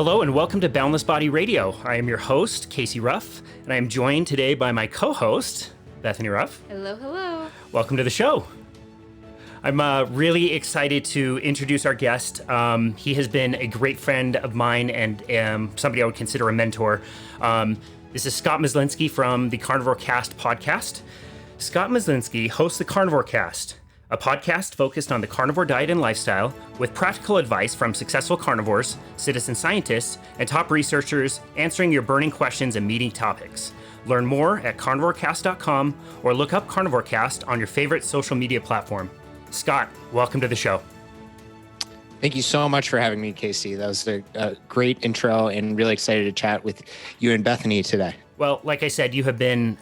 Hello and welcome to Boundless Body Radio. I am your host, Casey Ruff, and I am joined today by my co-host, Bethany Ruff. Hello, hello. Welcome to the show. I'm really excited to introduce our guest. He has been a great friend of mine and somebody I would consider a mentor. This is Scott Myslinski from the Carnivore Cast podcast. Scott Myslinski hosts the Carnivore Cast, a podcast focused on the carnivore diet and lifestyle with practical advice from successful carnivores, citizen scientists, and top researchers answering your burning questions and meaty topics. Learn more at carnivorecast.com or look up Carnivore Cast on your favorite social media platform. Scott, welcome to the show. Thank you so much for having me, Casey. That was a great intro and really excited to chat with you and Bethany today. Well, like I said, you have been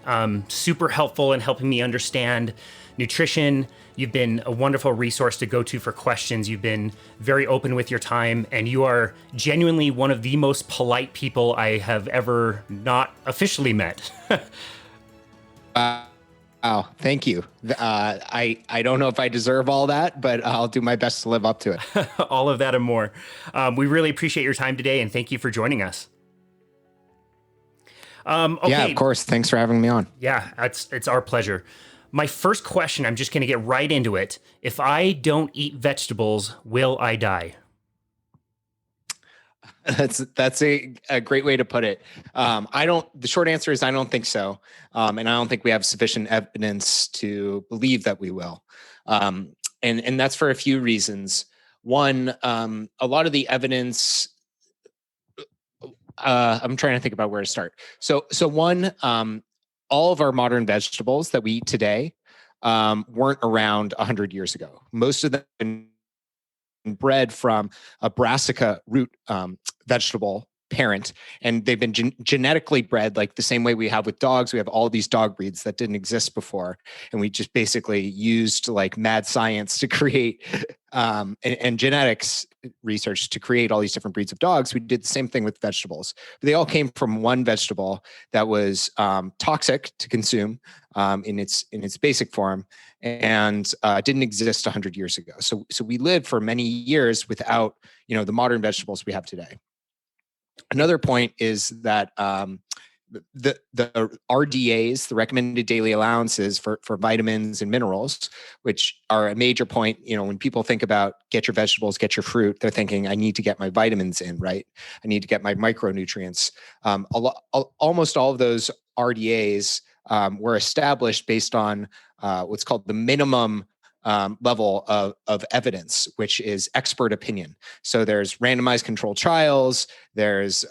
super helpful in helping me understand nutrition. You've been a wonderful resource to go to for questions. You've been very open with your time, and you are genuinely one of the most polite people I have ever not officially met. Wow, thank you. I don't know if I deserve all that, but I'll do my best to live up to it. All of that and more. We really appreciate your time today, and thank you for joining us. Okay. Yeah, of course. Thanks for having me on. Yeah, it's our pleasure. My first question, I'm just going to get right into it. If I don't eat vegetables, will I die? That's a great way to put it. The short answer is I don't think so. And I don't think we have sufficient evidence to believe that we will. And that's for a few reasons. One, a lot of the evidence, I'm trying to think about where to start. So one, all of our modern vegetables that we eat today weren't around 100 years ago. Most of them bred from a brassica root vegetable parent, and they've been genetically bred like the same way we have with dogs. We have all these dog breeds that didn't exist before, and we just basically used like mad science to create and genetics research to create all these different breeds of dogs. We did the same thing with vegetables. But they all came from one vegetable that was toxic to consume in its basic form, and didn't exist 100 years ago. So we lived for many years without the modern vegetables we have today. Another point is that the RDAs, the recommended daily allowances for vitamins and minerals, which are a major point, when people think about get your vegetables, get your fruit, they're thinking, I need to get my vitamins in, right? I need to get my micronutrients. Almost all of those RDAs were established based on what's called the minimum level of evidence, which is expert opinion. So there's randomized controlled trials, there's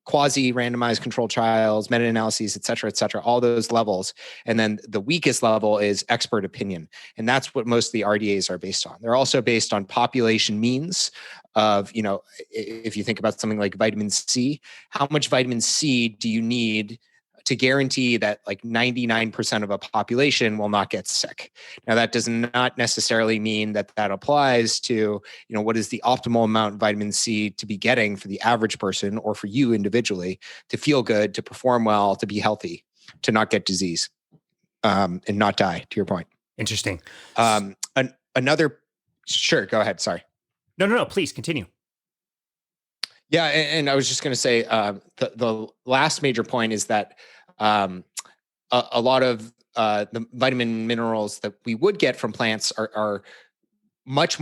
quasi-randomized controlled trials, meta-analyses, et cetera, all those levels. And then the weakest level is expert opinion. And that's what most of the RDAs are based on. They're also based on population means of, if you think about something like vitamin C, how much vitamin C do you need to guarantee that like 99% of a population will not get sick? Now, that does not necessarily mean that applies to, what is the optimal amount of vitamin C to be getting for the average person or for you individually to feel good, to perform well, to be healthy, to not get disease, and not die, to your point. Interesting. Sure, go ahead. Sorry. No, please continue. Yeah, and I was just going to say the last major point is that a lot of the vitamin minerals that we would get from plants are much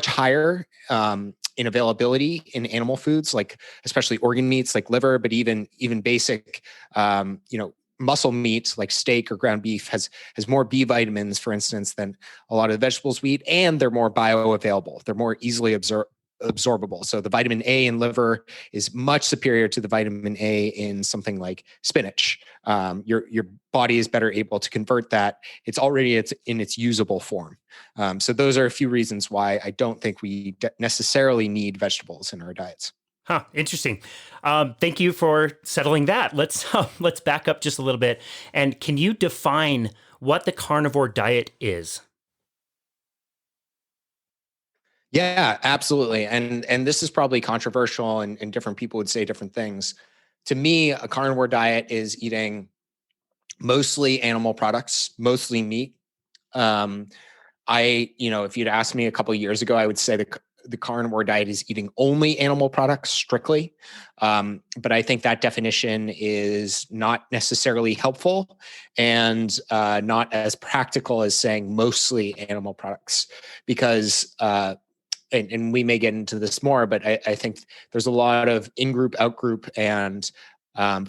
higher in availability in animal foods, like especially organ meats like liver, but even basic muscle meat like steak or ground beef has more B vitamins, for instance, than a lot of the vegetables we eat, and they're more bioavailable. They're more easily absorbable. So the vitamin A in liver is much superior to the vitamin A in something like spinach. Your body is better able to convert that. It's already in its usable form. So those are a few reasons why I don't think we necessarily need vegetables in our diets. Huh. Interesting. Thank you for settling that. Let's back up just a little bit. And can you define what the carnivore diet is? Yeah, absolutely. And this is probably controversial and different people would say different things. To me, a carnivore diet is eating mostly animal products, mostly meat. If you'd asked me a couple of years ago, I would say the carnivore diet is eating only animal products strictly. But I think that definition is not necessarily helpful and not as practical as saying mostly animal products, because and we may get into this more, but I think there's a lot of in-group, out-group, and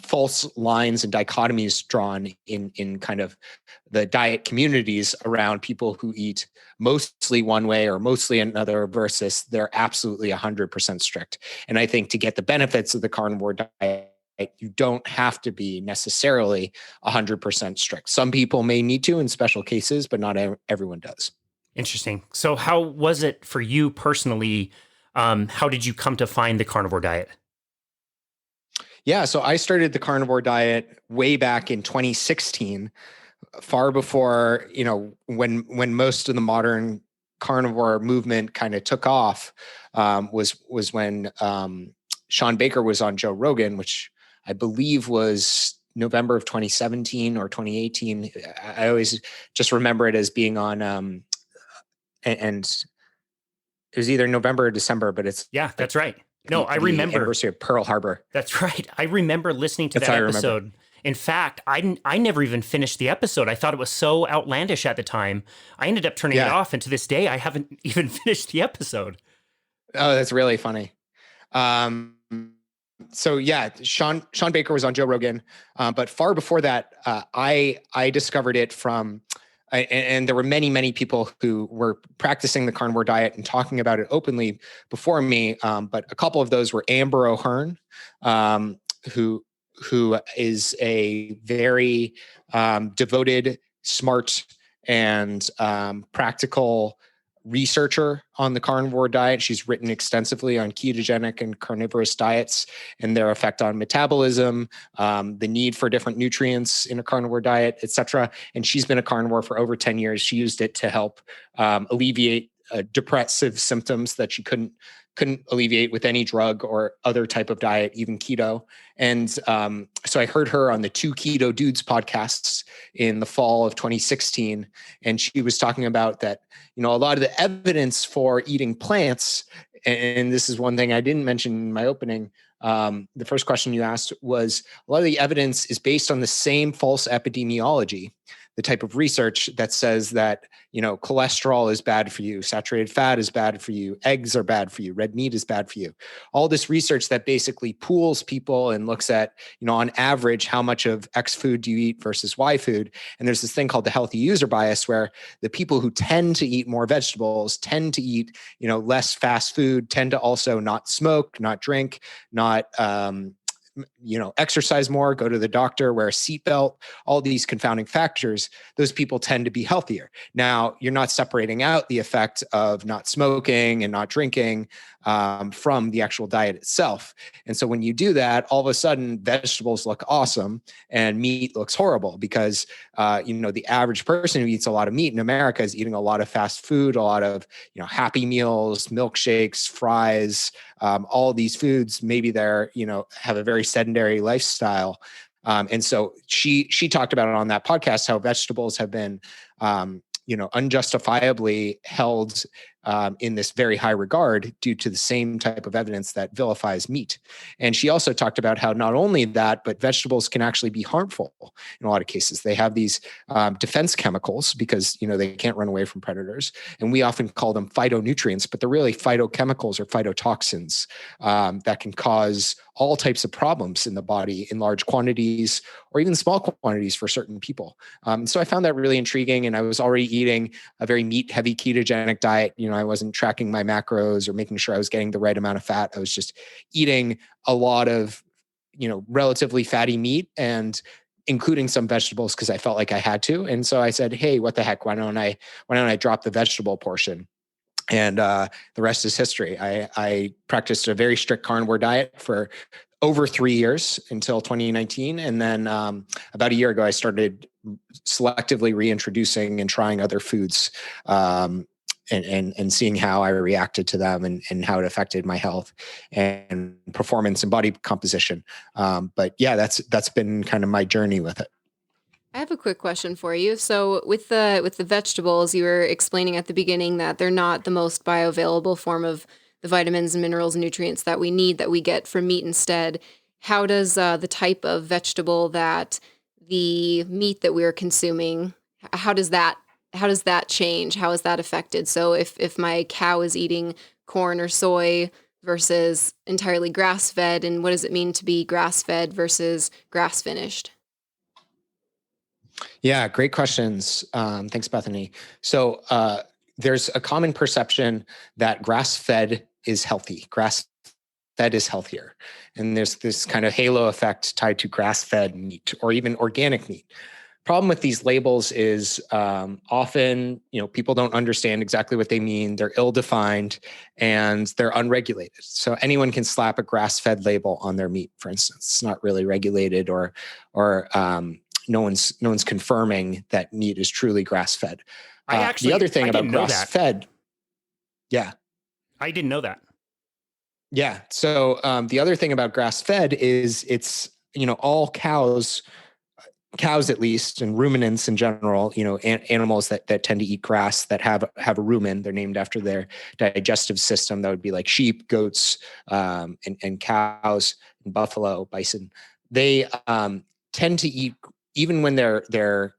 false lines and dichotomies drawn in kind of the diet communities around people who eat mostly one way or mostly another versus they're absolutely 100% strict. And I think to get the benefits of the carnivore diet, you don't have to be necessarily 100% strict. Some people may need to in special cases, but not everyone does. Interesting. So how was it for you personally? How did you come to find the carnivore diet? Yeah, so I started the carnivore diet way back in 2016, far before, when most of the modern carnivore movement kind of took off, was when Sean Baker was on Joe Rogan, which I believe was November of 2017 or 2018. I always just remember it as being on, and it was either November or December, but it's Yeah, that's right. No, I remember the anniversary of Pearl Harbor. That's right. I remember listening to That's that how I remember. episode. In fact, I never even finished the episode. I thought it was so outlandish at the time. I ended up turning it off, and to this day, I haven't even finished the episode. Oh, that's really funny. So yeah, Sean Baker was on Joe Rogan, but far before that, I discovered it from, and there were many people who were practicing the carnivore diet and talking about it openly before me. But a couple of those were Amber O'Hearn, who is a very devoted, smart, and practical researcher on the carnivore diet. She's written extensively on ketogenic and carnivorous diets and their effect on metabolism, the need for different nutrients in a carnivore diet, et cetera. And she's been a carnivore for over 10 years. She used it to help alleviate depressive symptoms that she couldn't alleviate with any drug or other type of diet, even keto. And so I heard her on the Two Keto Dudes podcasts in the fall of 2016. And she was talking about that, a lot of the evidence for eating plants, and this is one thing I didn't mention in my opening, the first question you asked was, a lot of the evidence is based on the same false epidemiology, the type of research that says that, cholesterol is bad for you, saturated fat is bad for you, eggs are bad for you, red meat is bad for you. All this research that basically pools people and looks at, on average, how much of X food do you eat versus Y food. And there's this thing called the healthy user bias, where the people who tend to eat more vegetables, tend to eat, less fast food, tend to also not smoke, not drink, not, exercise more, go to the doctor, wear a seatbelt, all these confounding factors, those people tend to be healthier. Now, you're not separating out the effect of not smoking and not drinking from the actual diet itself. And so when you do that, all of a sudden vegetables look awesome and meat looks horrible, because, the average person who eats a lot of meat in America is eating a lot of fast food, a lot of, Happy Meals, milkshakes, fries, all these foods. Maybe they're, have a very sedentary lifestyle. And so she talked about it on that podcast, how vegetables have been, unjustifiably held in this very high regard due to the same type of evidence that vilifies meat. And she also talked about how not only that, but vegetables can actually be harmful in a lot of cases. They have these defense chemicals because, they can't run away from predators. And we often call them phytonutrients, but they're really phytochemicals or phytotoxins that can cause all types of problems in the body in large quantities or even small quantities for certain people. So I found that really intriguing. And I was already eating a very meat-heavy ketogenic diet. I wasn't tracking my macros or making sure I was getting the right amount of fat. I was just eating a lot of, relatively fatty meat and including some vegetables because I felt like I had to. And so I said, hey, what the heck? Why don't I drop the vegetable portion? And the rest is history. I practiced a very strict carnivore diet for over 3 years until 2019. And then about a year ago, I started selectively reintroducing and trying other foods and seeing how I reacted to them and how it affected my health and performance and body composition. But yeah, that's been kind of my journey with it. I have a quick question for you. So with the vegetables, you were explaining at the beginning that they're not the most bioavailable form of the vitamins and minerals and nutrients that we need that we get from meat instead. How does the type of vegetable that the meat that we're consuming, how does that change? How is that affected? So if my cow is eating corn or soy versus entirely grass-fed, and what does it mean to be grass-fed versus grass-finished? Yeah, great questions. Thanks, Bethany. So there's a common perception that grass-fed is healthy. Grass-fed is healthier. And there's this kind of halo effect tied to grass-fed meat or even organic meat. Problem with these labels is often, people don't understand exactly what they mean. They're ill-defined and they're unregulated. So anyone can slap a grass-fed label on their meat, for instance. It's not really regulated or no one's confirming that meat is truly grass-fed. The other thing about grass-fed, yeah, I didn't know that. Yeah. So the other thing about grass-fed is it's all cows at least, and ruminants in general, animals that tend to eat grass that have a rumen. They're named after their digestive system. That would be like sheep, goats, and cows, and buffalo, bison. They tend to eat even when they're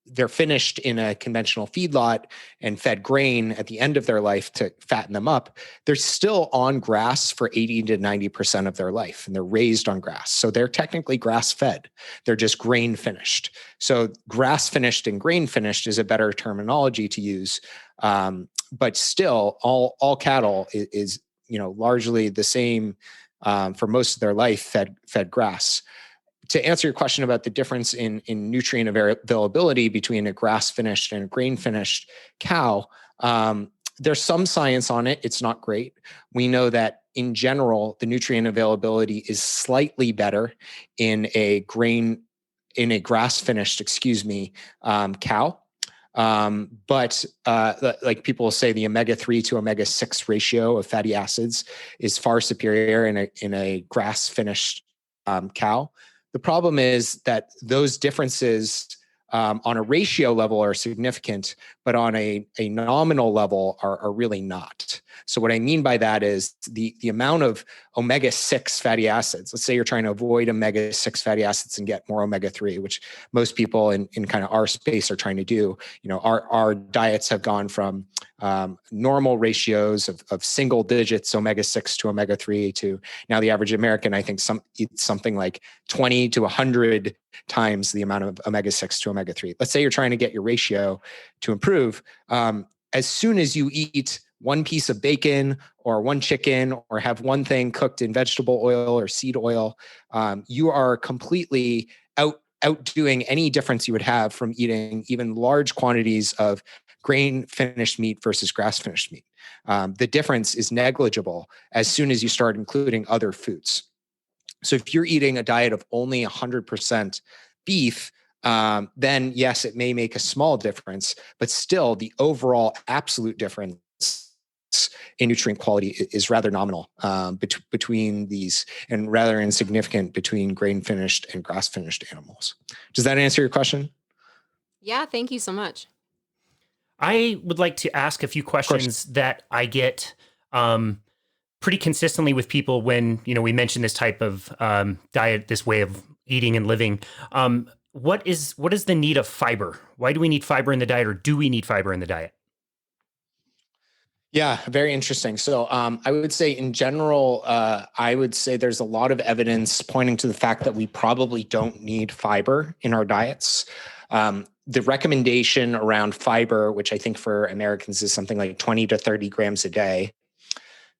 they're finished in a conventional feedlot and fed grain at the end of their life to fatten them up. They're still on grass for 80 to 90% of their life, and they're raised on grass. So they're technically grass-fed. They're just grain finished. So grass finished and grain finished is a better terminology to use. But still, all cattle is largely the same for most of their life, fed grass. To answer your question about the difference in nutrient availability between a grass-finished and a grain-finished cow, there's some science on it. It's not great. We know that in general, the nutrient availability is slightly better in a grass-finished, cow. But like people say, the omega-3 to omega-6 ratio of fatty acids is far superior in a grass-finished cow. The problem is that those differences on a ratio level are significant, but on a nominal level are really not. So what I mean by that is the amount of omega-6 fatty acids. Let's say you're trying to avoid omega-6 fatty acids and get more omega-3, which most people in kind of our space are trying to do. Our diets have gone from normal ratios of single digits omega-6 to omega-3 to now the average American, I think, eats something like 20 to 100 times the amount of omega-6 to omega-3. Let's say you're trying to get your ratio to improve. As soon as you eat one piece of bacon or one chicken or have one thing cooked in vegetable oil or seed oil, you are completely outdoing any difference you would have from eating even large quantities of grain finished meat versus grass finished meat. The difference is negligible as soon as you start including other foods. So if you're eating a diet of only 100% beef, then yes, it may make a small difference, but still the overall absolute difference in nutrient quality is rather nominal between these, and rather insignificant between grain finished and grass finished animals. Does that answer your question? Yeah, thank you so much. I would like to ask a few questions that I get pretty consistently with people when we mention this type of diet, this way of eating and living. What is the need of fiber? Why do we need fiber in the diet, or do we need fiber in the diet? Yeah, very interesting. So I would say in general, I would say there's a lot of evidence pointing to the fact that we probably don't need fiber in our diets. The recommendation around fiber, which I think for Americans is something like 20 to 30 grams a day,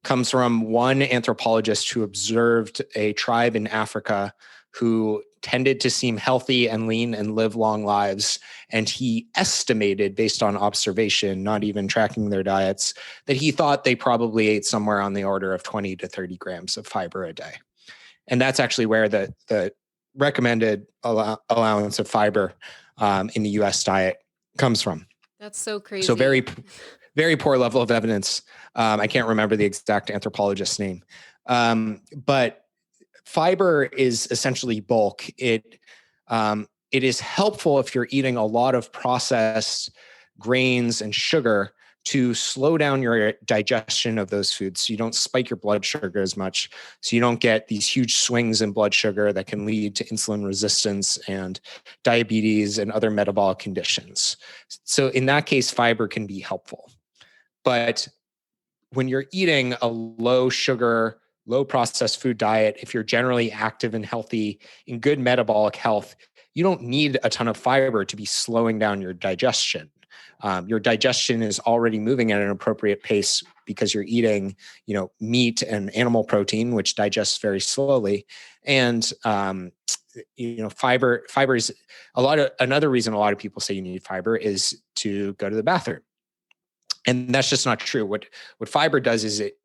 comes from one anthropologist who observed a tribe in Africa who tended to seem healthy and lean and live long lives. And he estimated, based on observation, not even tracking their diets, that he thought they probably ate somewhere on the order of 20 to 30 grams of fiber a day. And that's actually where the recommended allowance of fiber in the US diet comes from. That's so crazy. So very, very poor level of evidence. I can't remember the exact anthropologist's name. But fiber is essentially bulk. It is helpful if you're eating a lot of processed grains and sugar to slow down your digestion of those foods so you don't spike your blood sugar as much, so you don't get these huge swings in blood sugar that can lead to insulin resistance and diabetes and other metabolic conditions. So in that case, fiber can be helpful. But when you're eating a low sugar, low processed food diet, if you're generally active and healthy, in good metabolic health, you don't need a ton of fiber to be slowing down your digestion. Your digestion is already moving at an appropriate pace because you're eating, meat and animal protein, which digests very slowly. And, fiber is another reason a lot of people say you need fiber is to go to the bathroom. And that's just not true. What fiber does is it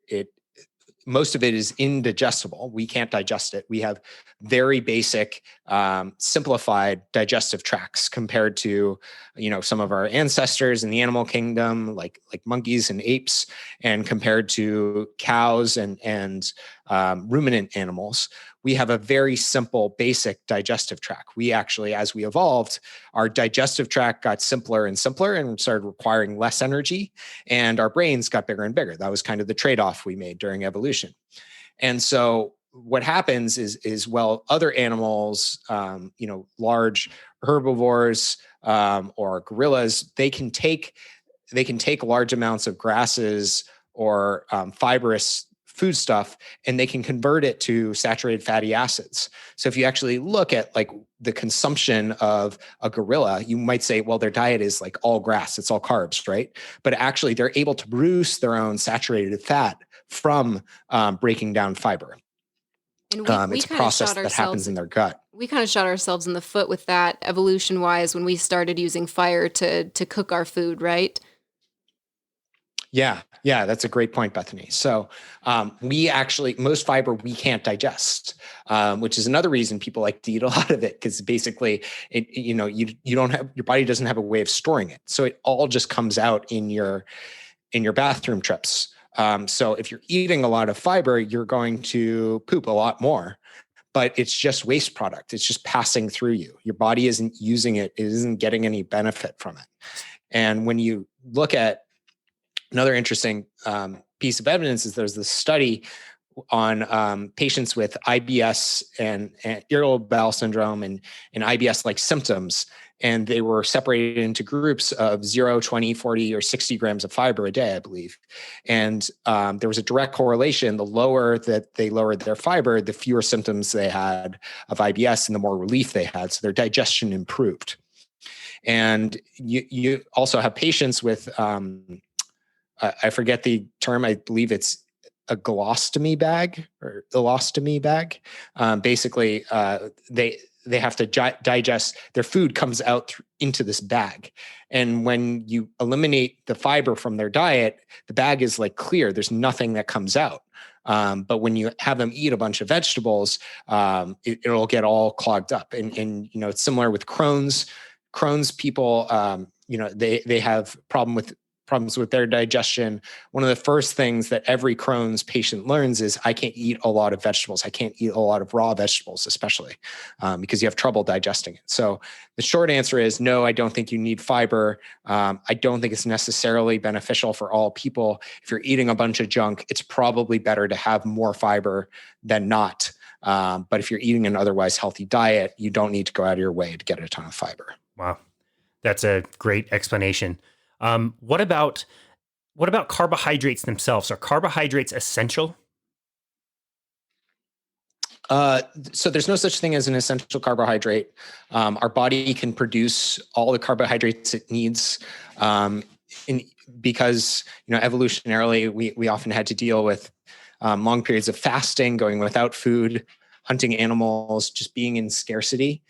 most of it is indigestible. We can't digest it. We have very basic, simplified digestive tracts compared to, some of our ancestors in the animal kingdom, like monkeys and apes, and compared to cows and ruminant animals. We have a very simple, basic digestive tract. We actually, as we evolved, our digestive tract got simpler and simpler and started requiring less energy, and our brains got bigger and bigger. That was kind of the trade-off we made during evolution. And so what happens is other animals, large herbivores or gorillas, they can take large amounts of grasses or fibrous food stuff, and they can convert it to saturated fatty acids. So if you actually look at the consumption of a gorilla, you might say, well, their diet is all grass, it's all carbs, right? But actually they're able to produce their own saturated fat from breaking down fiber. And it's a process that happens in their gut. We kind of shot ourselves in the foot with that evolution-wise when we started using fire to cook our food, right? Yeah, that's a great point, Bethany. So most fiber we can't digest, which is another reason people like to eat a lot of it, because basically, your body doesn't have a way of storing it, so it all just comes out in your bathroom trips. So if you're eating a lot of fiber, you're going to poop a lot more, but it's just waste product. It's just passing through you. Your body isn't using it. It isn't getting any benefit from it. And when you look at another interesting piece of evidence, is there's this study on patients with IBS and irritable bowel syndrome and IBS-like symptoms. And they were separated into groups of 0, 20, 40, or 60 grams of fiber a day, I believe. And there was a direct correlation. The lower that they lowered their fiber, the fewer symptoms they had of IBS and the more relief they had. So their digestion improved. And you also have patients with, I forget the term, I believe it's a colostomy bag or ileostomy bag. Basically, they have to digest, their food comes out into this bag. And when you eliminate the fiber from their diet, the bag is clear. There's nothing that comes out. But when you have them eat a bunch of vegetables, it'll get all clogged up. And it's similar with Crohn's. Crohn's people, they have problems with their digestion. One of the first things that every Crohn's patient learns is I can't eat a lot of vegetables. I can't eat a lot of raw vegetables, especially because you have trouble digesting it. So the short answer is no, I don't think you need fiber. I don't think it's necessarily beneficial for all people. If you're eating a bunch of junk, it's probably better to have more fiber than not. But if you're eating an otherwise healthy diet, you don't need to go out of your way to get a ton of fiber. Wow. That's a great explanation. What about carbohydrates themselves? Are carbohydrates essential? So there's no such thing as an essential carbohydrate. Our body can produce all the carbohydrates it needs. Because evolutionarily, we often had to deal with long periods of fasting, going without food, hunting animals, just being in scarcity.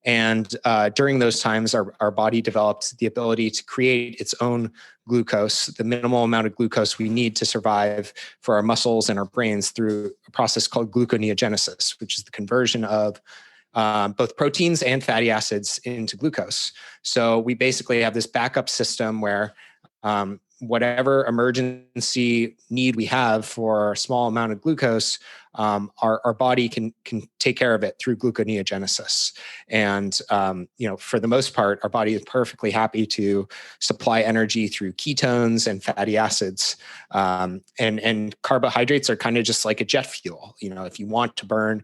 And during those times, our body developed the ability to create its own glucose, the minimal amount of glucose we need to survive for our muscles and our brains, through a process called gluconeogenesis, which is the conversion of both proteins and fatty acids into glucose. So we basically have this backup system where whatever emergency need we have for a small amount of glucose, our body can take care of it through gluconeogenesis. And, for the most part, our body is perfectly happy to supply energy through ketones and fatty acids. And carbohydrates are kind of just like a jet fuel. If you want to burn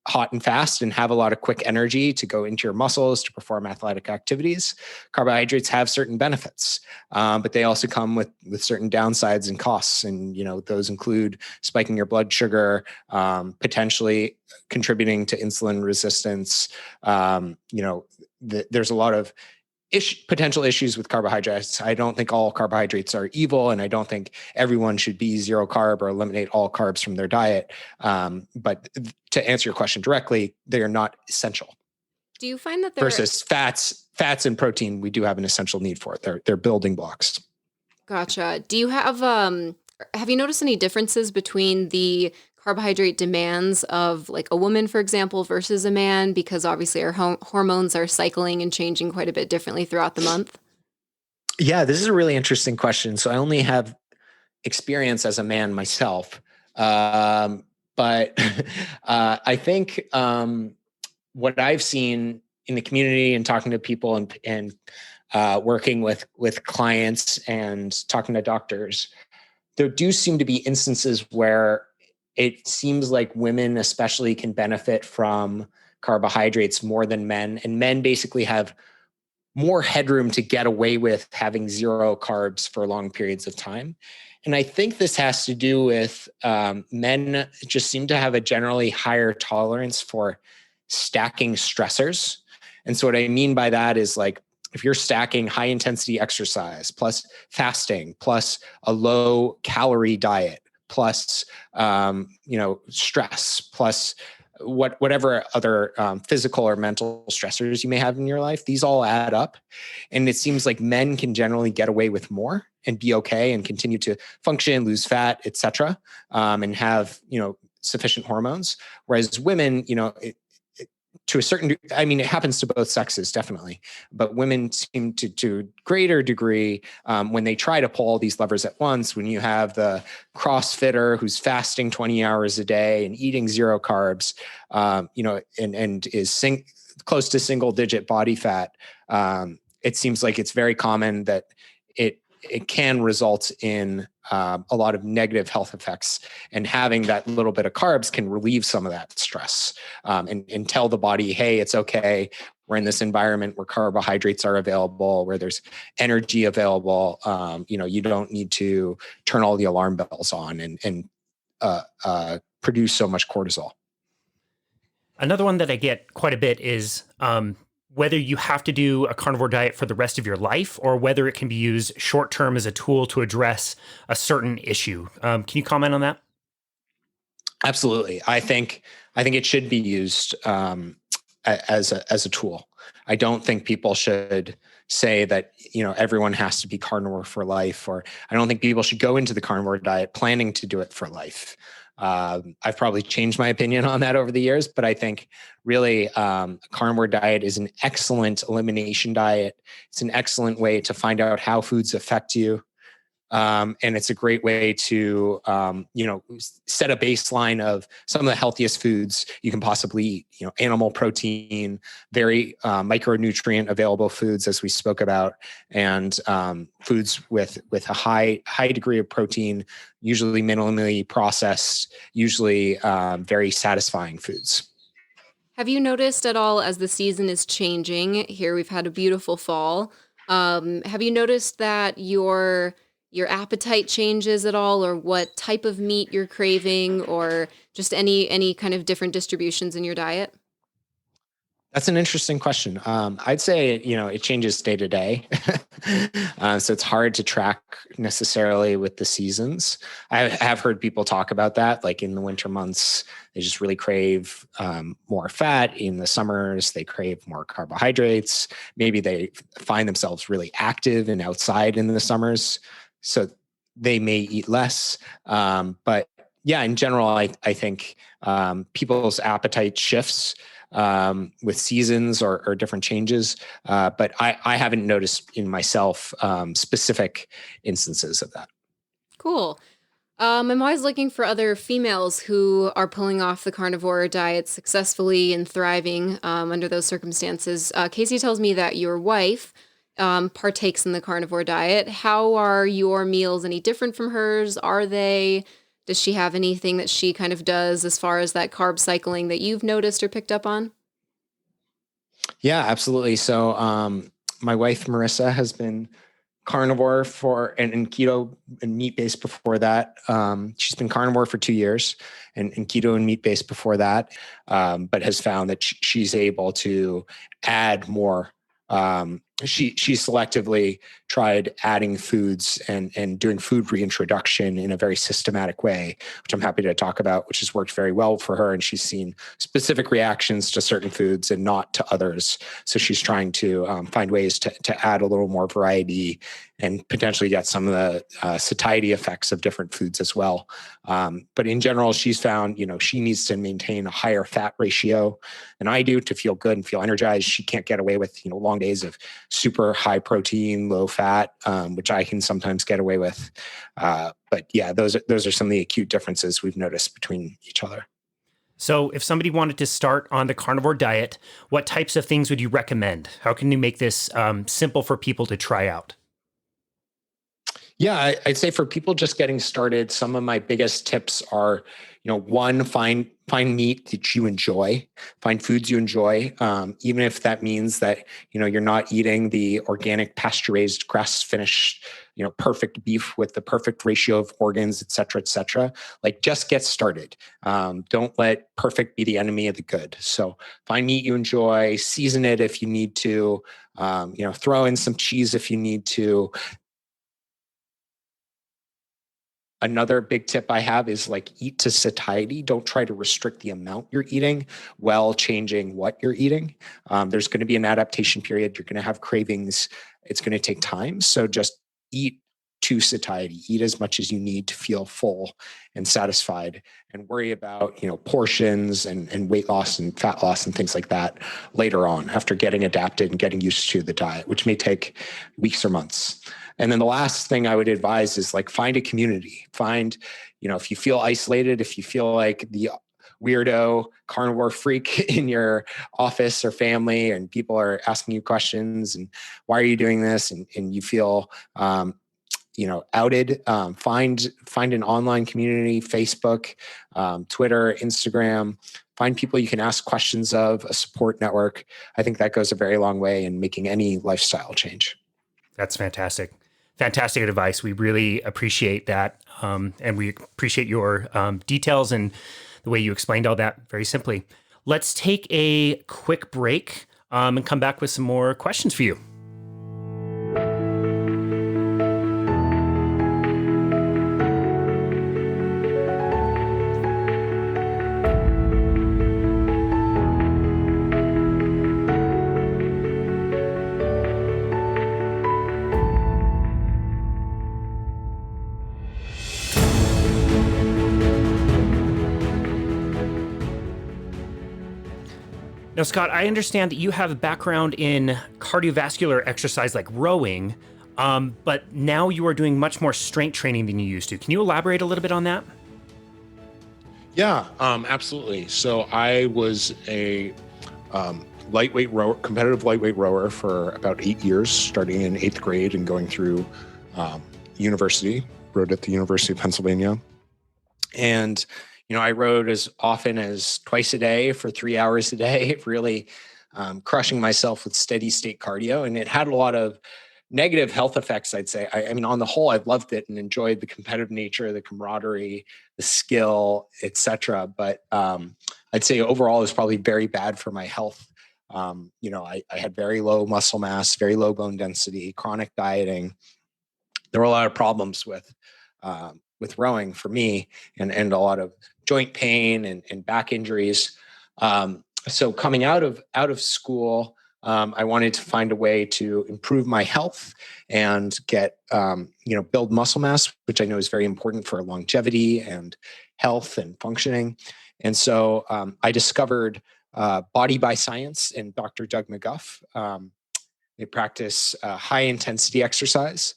hot and fast and have a lot of quick energy to go into your muscles to perform athletic activities, carbohydrates have certain benefits, but they also come with certain downsides and costs. And, those include spiking your blood sugar, potentially contributing to insulin resistance. There's a lot of potential issues with carbohydrates. I don't think all carbohydrates are evil, and I don't think everyone should be zero carb or eliminate all carbs from their diet. But to answer your question directly, they are not essential. Do you find that versus fats and protein, we do have an essential need for it. They're building blocks. Gotcha. Do you have you noticed any differences between the carbohydrate demands of like a woman, for example, versus a man? Because obviously our hormones are cycling and changing quite a bit differently throughout the month. Yeah, this is a really interesting question. So I only have experience as a man myself. But I think what I've seen in the community and talking to people and working with clients and talking to doctors, there do seem to be instances where it seems like women especially can benefit from carbohydrates more than men. And men basically have more headroom to get away with having zero carbs for long periods of time. And I think this has to do with men just seem to have a generally higher tolerance for stacking stressors. And so what I mean by that is, like, if you're stacking high intensity exercise plus fasting plus a low calorie diet plus stress plus whatever other physical or mental stressors you may have in your life, these all add up. And it seems like men can generally get away with more and be okay and continue to function, lose fat, et cetera, and have, sufficient hormones. Whereas women, to a certain, it happens to both sexes, definitely, but women seem to a greater degree, when they try to pull all these levers at once, when you have the CrossFitter who's fasting 20 hours a day and eating zero carbs, and is close to single digit body fat, it seems like it's very common that it can result in a lot of negative health effects, and having that little bit of carbs can relieve some of that stress, and tell the body, hey, it's okay. We're in this environment where carbohydrates are available, where there's energy available. You don't need to turn all the alarm bells on and produce so much cortisol. Another one that I get quite a bit is whether you have to do a carnivore diet for the rest of your life, or whether it can be used short term as a tool to address a certain issue. Can you comment on that? Absolutely. I think it should be used as a tool. I don't think people should say that, everyone has to be carnivore for life, or I don't think people should go into the carnivore diet planning to do it for life. I've probably changed my opinion on that over the years, but I think really a carnivore diet is an excellent elimination diet. It's an excellent way to find out how foods affect you. And it's a great way to, set a baseline of some of the healthiest foods you can possibly eat. Animal protein, very micronutrient available foods, as we spoke about, and foods with a high degree of protein, usually minimally processed, usually very satisfying foods. Have you noticed at all, as the season is changing here, we've had a beautiful fall. Have you noticed that your appetite changes at all, or what type of meat you're craving, or just any kind of different distributions in your diet? That's an interesting question. I'd say, it changes day to day. So it's hard to track necessarily with the seasons. I have heard people talk about that, like in the winter months, they just really crave more fat. In the summers, they crave more carbohydrates. Maybe they find themselves really active and outside in the summers, so they may eat less. But yeah, in general, I think people's appetite shifts. with seasons or different changes. But I haven't noticed in myself specific instances of that. Cool. I'm always looking for other females who are pulling off the carnivore diet successfully and thriving under those circumstances. Casey tells me that your wife partakes in the carnivore diet. How are your meals any different from hers? Are they? Does she have anything that she kind of does as far as that carb cycling that you've noticed or picked up on? Yeah, absolutely. So my wife, Marissa, has been carnivore and keto and meat-based before that. She's been carnivore for 2 years and keto and meat-based before that, but has found that she's able to add more. She selectively tried adding foods and doing food reintroduction in a very systematic way, which I'm happy to talk about, which has worked very well for her. And she's seen specific reactions to certain foods and not to others. So she's trying to find ways to add a little more variety and potentially get some of the satiety effects of different foods as well. But in general, she's found, she needs to maintain a higher fat ratio than I do to feel good and feel energized. She can't get away with, long days of super high protein, low fat, which I can sometimes get away with. But yeah, those are some of the acute differences we've noticed between each other. So if somebody wanted to start on the carnivore diet, what types of things would you recommend? How can you make this simple for people to try out? Yeah, I'd say for people just getting started, some of my biggest tips are, one, find meat that you enjoy, find foods you enjoy, even if that means that, you're not eating the organic pasture raised grass finished, perfect beef with the perfect ratio of organs, et cetera, et cetera. Like just get started. Don't let perfect be the enemy of the good. So find meat you enjoy, season it if you need to, throw in some cheese if you need to. Another big tip I have is eat to satiety. Don't try to restrict the amount you're eating while changing what you're eating. There's going to be an adaptation period. You're going to have cravings. It's going to take time. So just eat to satiety. Eat as much as you need to feel full and satisfied, and worry about, portions and weight loss and fat loss and things like that later on after getting adapted and getting used to the diet, which may take weeks or months. And then the last thing I would advise is find a community. Find, if you feel isolated, if you feel like the weirdo carnivore freak in your office or family and people are asking you questions and why are you doing this? And you feel, outed, find an online community, Facebook, Twitter, Instagram, find people you can ask questions of, a support network. I think that goes a very long way in making any lifestyle change. That's fantastic. Fantastic advice. We really appreciate that. And we appreciate your details and the way you explained all that very simply. Let's take a quick break and come back with some more questions for you. Now, Scott, I understand that you have a background in cardiovascular exercise like rowing, but now you are doing much more strength training than you used to. Can you elaborate a little bit on that? Yeah, absolutely. So I was a lightweight rower, competitive lightweight rower for about 8 years, starting in 8th grade and going through university, rowed at the University of Pennsylvania. And I rode as often as twice a day for 3 hours a day, really crushing myself with steady state cardio. And it had a lot of negative health effects, I'd say. I mean, on the whole, I've loved it and enjoyed the competitive nature, the camaraderie, the skill, et cetera. But I'd say overall, it was probably very bad for my health. I had very low muscle mass, very low bone density, chronic dieting. There were a lot of problems with rowing for me, and a lot of joint pain and back injuries. So coming out of school, I wanted to find a way to improve my health and get, build muscle mass, which I know is very important for longevity and health and functioning. And so I discovered Body by Science and Dr. Doug McGuff. They practice high intensity exercise.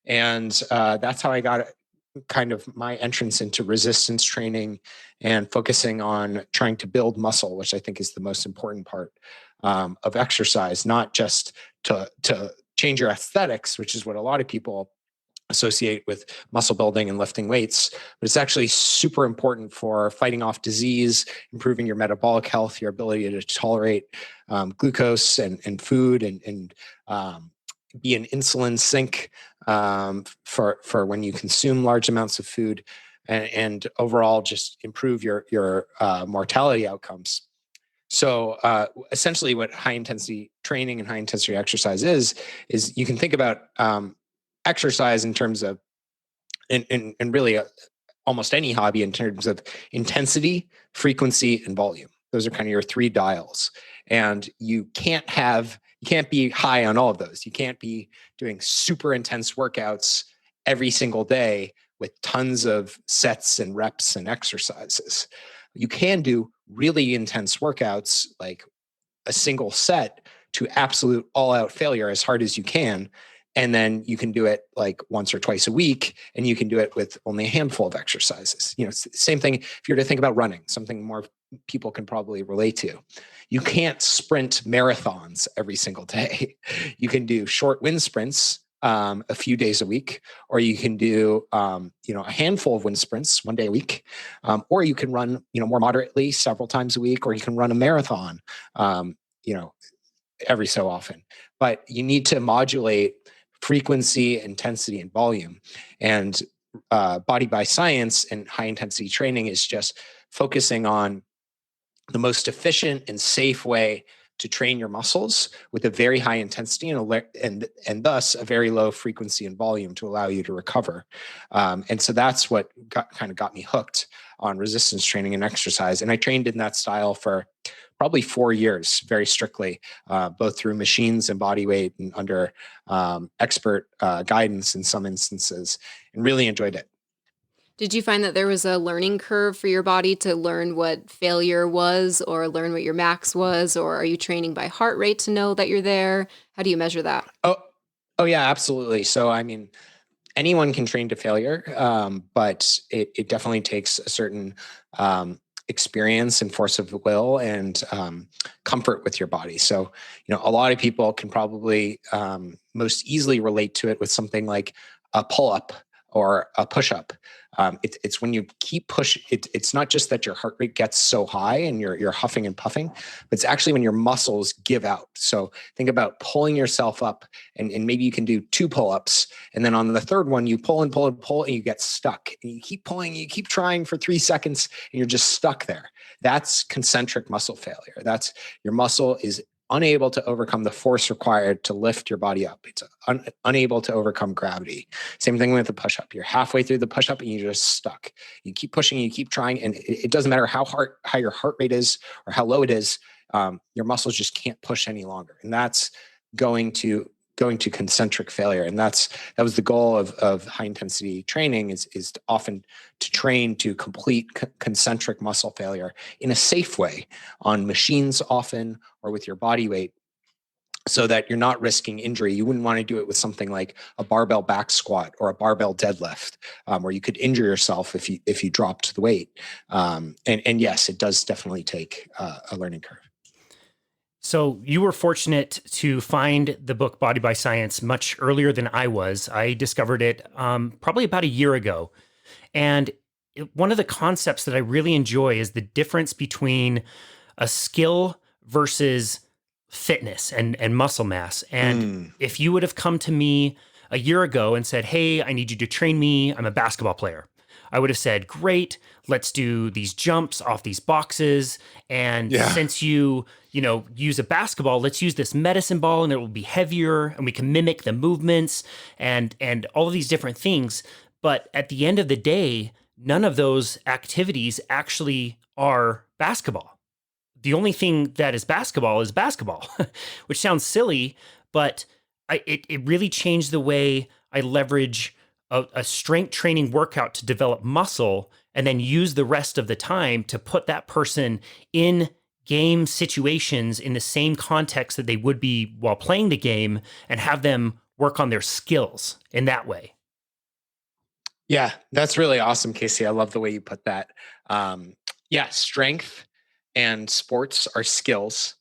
And that's how I got kind of my entrance into resistance training and focusing on trying to build muscle, which I think is the most important part of exercise, not just to change your aesthetics, which is what a lot of people associate with muscle building and lifting weights, but it's actually super important for fighting off disease, improving your metabolic health, your ability to tolerate glucose and food, and be an insulin sink for when you consume large amounts of food, and overall just improve your mortality outcomes. So essentially what high intensity training and high intensity exercise is you can think about exercise in terms of, and really almost any hobby in terms of intensity, frequency, and volume. Those are kind of your three dials. And you can't be high on all of those. You can't be doing super intense workouts every single day with tons of sets and reps and exercises. You can do really intense workouts, like a single set to absolute all-out failure as hard as you can. And then you can do it like once or twice a week, and you can do it with only a handful of exercises. It's the same thing if you're to think about running, something more people can probably relate to. You can't sprint marathons every single day. You can do short wind sprints a few days a week, or you can do a handful of wind sprints one day a week, or you can run more moderately several times a week, or you can run a marathon every so often. But you need to modulate frequency, intensity, and volume. And Body by Science and high intensity training is just focusing on the most efficient and safe way to train your muscles with a very high intensity and thus a very low frequency and volume to allow you to recover. And so that's what got me hooked on resistance training and exercise. And I trained in that style for probably 4 years, very strictly, both through machines and body weight and under expert guidance in some instances, and really enjoyed it. Did you find that there was a learning curve for your body to learn what failure was or learn what your max was? Or are you training by heart rate to know that you're there? How do you measure that? Oh yeah, absolutely. So, I mean, anyone can train to failure, but it definitely takes a certain experience and force of will and comfort with your body. So, a lot of people can probably most easily relate to it with something like a pull-up or a push-up. It's when you keep pushing. It's not just that your heart rate gets so high and you're huffing and puffing, but it's actually when your muscles give out. So think about pulling yourself up, and maybe you can do 2 pull-ups, and then on the third one you pull and pull and pull, and you get stuck. And you keep pulling, you keep trying for 3 seconds, and you're just stuck there. That's concentric muscle failure. That's your muscle is unable to overcome the force required to lift your body up. It's unable to overcome gravity. Same thing with the push-up. You're halfway through the push-up and you're just stuck. You keep pushing, you keep trying, and it doesn't matter how your heart rate is or how low it is. Your muscles just can't push any longer, and that's going to concentric failure. And that was the goal of high intensity training is often to train to complete concentric muscle failure in a safe way on machines often, or with your body weight, so that you're not risking injury. You wouldn't want to do it with something like a barbell back squat or a barbell deadlift, where you could injure yourself if you dropped the weight. And yes, it does definitely take a learning curve. So you were fortunate to find the book Body by Science much earlier than I was. I discovered it probably about a year ago. And one of the concepts that I really enjoy is the difference between a skill versus fitness and muscle mass. And if you would have come to me a year ago and said, hey, I need you to train me, I'm a basketball player, I would have said, great, let's do these jumps off these boxes. And since you use a basketball, let's use this medicine ball and it will be heavier and we can mimic the movements and all of these different things. But at the end of the day, none of those activities actually are basketball. The only thing that is basketball, which sounds silly, but it really changed the way I leverage a strength training workout to develop muscle and then use the rest of the time to put that person in game situations in the same context that they would be while playing the game, and have them work on their skills in that way. Yeah, that's really awesome, Casey. I love the way you put that. Yeah, strength and sports are skills,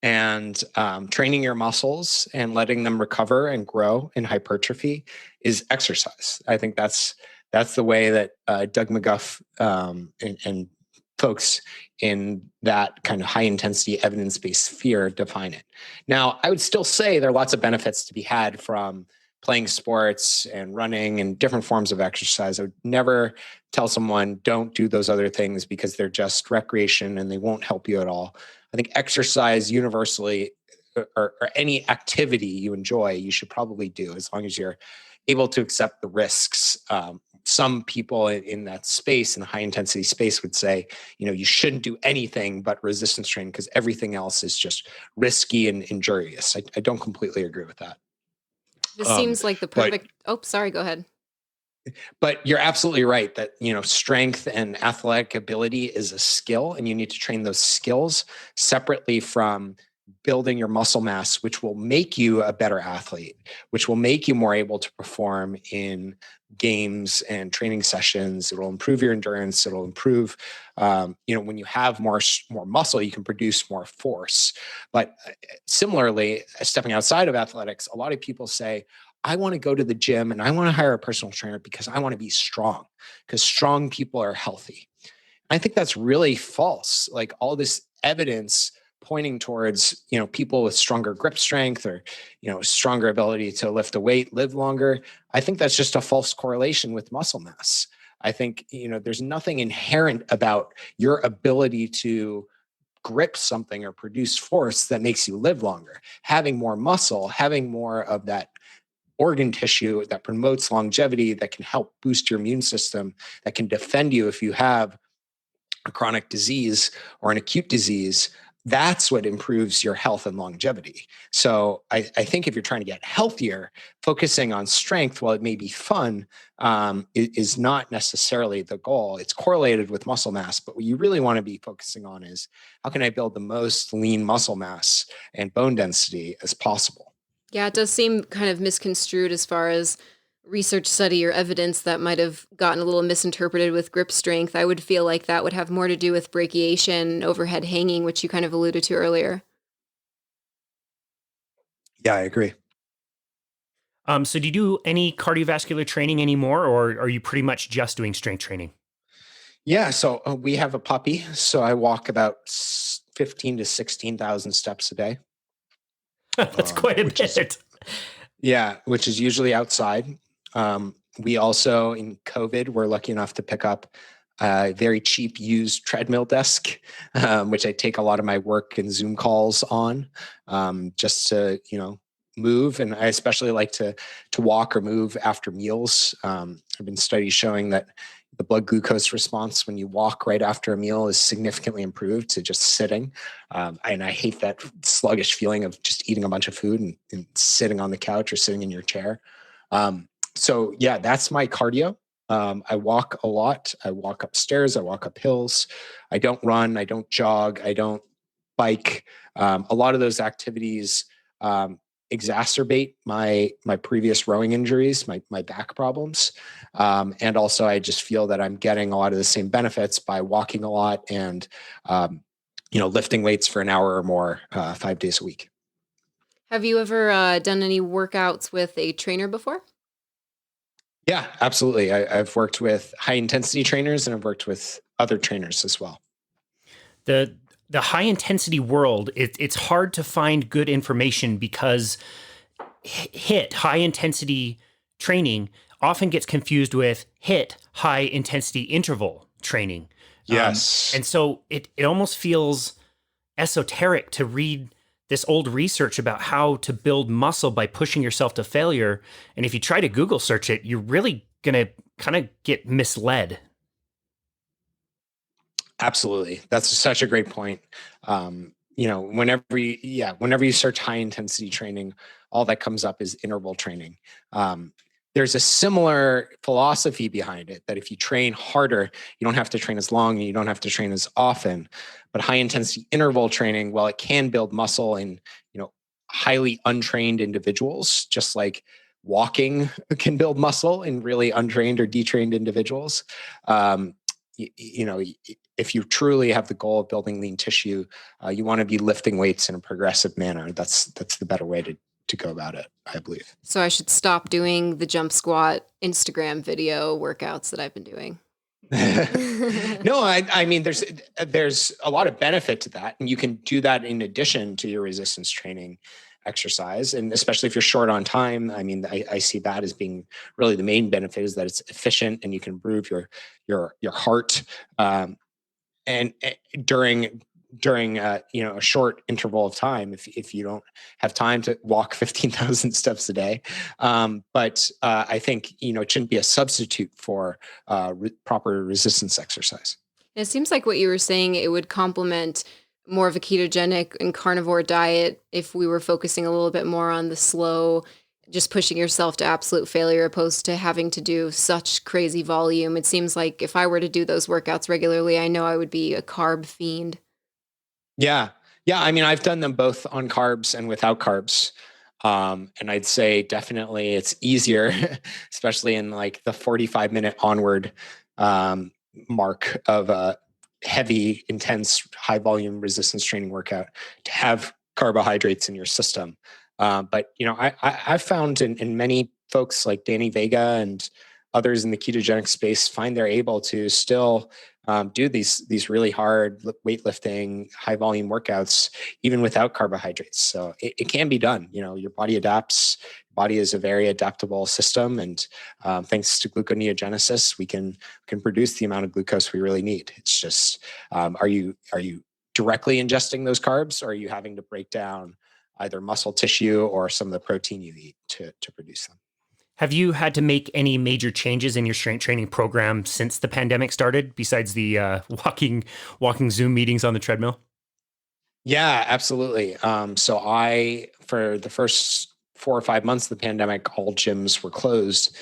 and training your muscles and letting them recover and grow in hypertrophy is exercise. I think that's the way that Doug McGuff and folks in that kind of high intensity evidence-based sphere define it. Now, I would still say there are lots of benefits to be had from playing sports and running and different forms of exercise. I would never tell someone don't do those other things because they're just recreation and they won't help you at all. I think exercise universally, or any activity you enjoy, you should probably do, as long as you're able to accept the risks. Some people in that space, in the high intensity space, would say, you shouldn't do anything but resistance training because everything else is just risky and injurious. I don't completely agree with that. This seems like the perfect. Sorry, go ahead. But you're absolutely right that, strength and athletic ability is a skill, and you need to train those skills separately from building your muscle mass, which will make you a better athlete, which will make you more able to perform in games and training sessions. It'll improve your endurance. It'll improve, when you have more muscle, you can produce more force. But similarly, stepping outside of athletics, a lot of people say, I want to go to the gym and I want to hire a personal trainer because I want to be strong, because strong people are healthy. I think that's really false. Like, all this evidence pointing towards, people with stronger grip strength or, stronger ability to lift a weight, live longer. I think that's just a false correlation with muscle mass. I think, there's nothing inherent about your ability to grip something or produce force that makes you live longer. Having more muscle, having more of that organ tissue that promotes longevity, that can help boost your immune system, that can defend you if you have a chronic disease or an acute disease, that's what improves your health and longevity. So I think if you're trying to get healthier, focusing on strength, while it may be fun, is not necessarily the goal. It's correlated with muscle mass, but what you really want to be focusing on is, how can I build the most lean muscle mass and bone density as possible? Yeah, it does seem kind of misconstrued as far as research study or evidence that might have gotten a little misinterpreted with grip strength. I would feel like that would have more to do with brachiation, overhead hanging, which you kind of alluded to earlier. Yeah, I agree. So do you do any cardiovascular training anymore, or are you pretty much just doing strength training? Yeah, so we have a puppy, so I walk about 15 to 16,000 steps a day. That's quite a bit. Which is usually outside. We also, in COVID, were lucky enough to pick up a very cheap used treadmill desk, which I take a lot of my work and Zoom calls on, just to, move. And I especially like to walk or move after meals. I've been studies showing that the blood glucose response when you walk right after a meal is significantly improved to just sitting. And I hate that sluggish feeling of just eating a bunch of food and sitting on the couch or sitting in your chair. So yeah, that's my cardio. I walk a lot. I walk upstairs. I walk up hills. I don't run. I don't jog. I don't bike. A lot of those activities exacerbate my previous rowing injuries, my back problems. And also I just feel that I'm getting a lot of the same benefits by walking a lot and, lifting weights for an hour or more, 5 days a week. Have you ever done any workouts with a trainer before? Yeah, absolutely. I've worked with high intensity trainers and I've worked with other trainers as well. The high intensity world, it's hard to find good information because HIIT, high intensity training, often gets confused with HIIT, high intensity interval training. Yes. And so it almost feels esoteric to read this old research about how to build muscle by pushing yourself to failure. And if you try to Google search it, you're really going to kind of get misled. Absolutely. That's such a great point. Whenever you search high intensity training, all that comes up is interval training. there's a similar philosophy behind it, that if you train harder, you don't have to train as long and you don't have to train as often. But high intensity interval training, while it can build muscle in, highly untrained individuals, just like walking can build muscle in really untrained or detrained individuals. If you truly have the goal of building lean tissue, you want to be lifting weights in a progressive manner. That's the better way to go about it, I believe. So I should stop doing the jump squat Instagram video workouts that I've been doing. No, I mean, there's a lot of benefit to that, and you can do that in addition to your resistance training exercise, and especially if you're short on time. I mean, I see that as being really the main benefit, is that it's efficient and you can improve your heart, and during a short interval of time, if you don't have time to walk 15,000 steps a day. But I think, it shouldn't be a substitute for proper resistance exercise. It seems like what you were saying, it would complement more of a ketogenic and carnivore diet if we were focusing a little bit more on the slow, just pushing yourself to absolute failure, opposed to having to do such crazy volume. It seems like if I were to do those workouts regularly, I know I would be a carb fiend. Yeah. I mean, I've done them both on carbs and without carbs. And I'd say definitely it's easier, especially in like the 45-minute onward mark of a heavy, intense, high volume resistance training workout, to have carbohydrates in your system. But I've found in many folks like Danny Vega and others in the ketogenic space find they're able to still do these really hard weightlifting, high volume workouts, even without carbohydrates. So it can be done. Your body adapts. Your body is a very adaptable system, and thanks to gluconeogenesis, we can produce the amount of glucose we really need. It's just, are you directly ingesting those carbs, or are you having to break down either muscle tissue or some of the protein you eat to produce them? Have you had to make any major changes in your strength training program since the pandemic started, besides the walking Zoom meetings on the treadmill? Yeah, absolutely. So for the first 4 or 5 months of the pandemic, all gyms were closed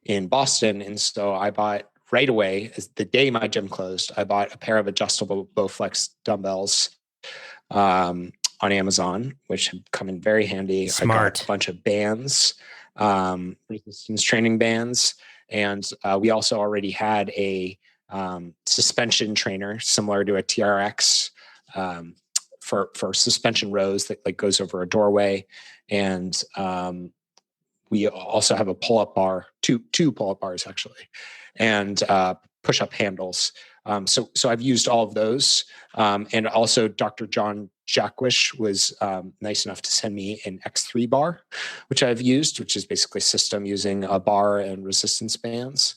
in Boston. And so I bought right away, as the day my gym closed, I bought a pair of adjustable Bowflex dumbbells on Amazon, which have come in very handy. Smart. I got a bunch of bands, resistance training bands. And we also already had a suspension trainer similar to a TRX for suspension rows that like goes over a doorway. And we also have a pull-up bar, two pull-up bars actually, and push-up handles. So I've used all of those. And also Dr. John Jacquish was nice enough to send me an X3 bar, which I've used, which is basically a system using a bar and resistance bands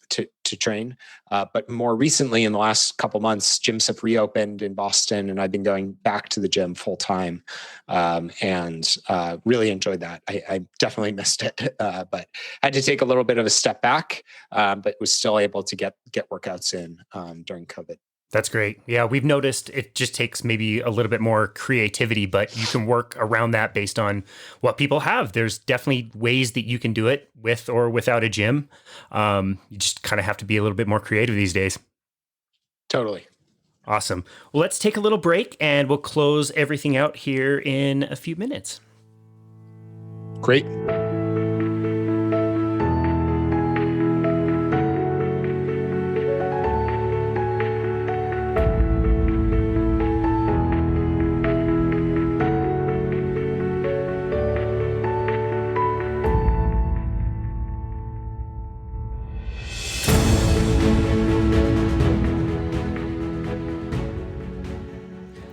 to train. But more recently, in the last couple months, gyms have reopened in Boston, and I've been going back to the gym full time, and really enjoyed that. I definitely missed it, but had to take a little bit of a step back, but was still able to get workouts in during COVID. That's great. Yeah, we've noticed it just takes maybe a little bit more creativity, but you can work around that based on what people have. There's definitely ways that you can do it with or without a gym. You just kind of have to be a little bit more creative these days. Totally. Awesome. Well, let's take a little break and we'll close everything out here in a few minutes. Great.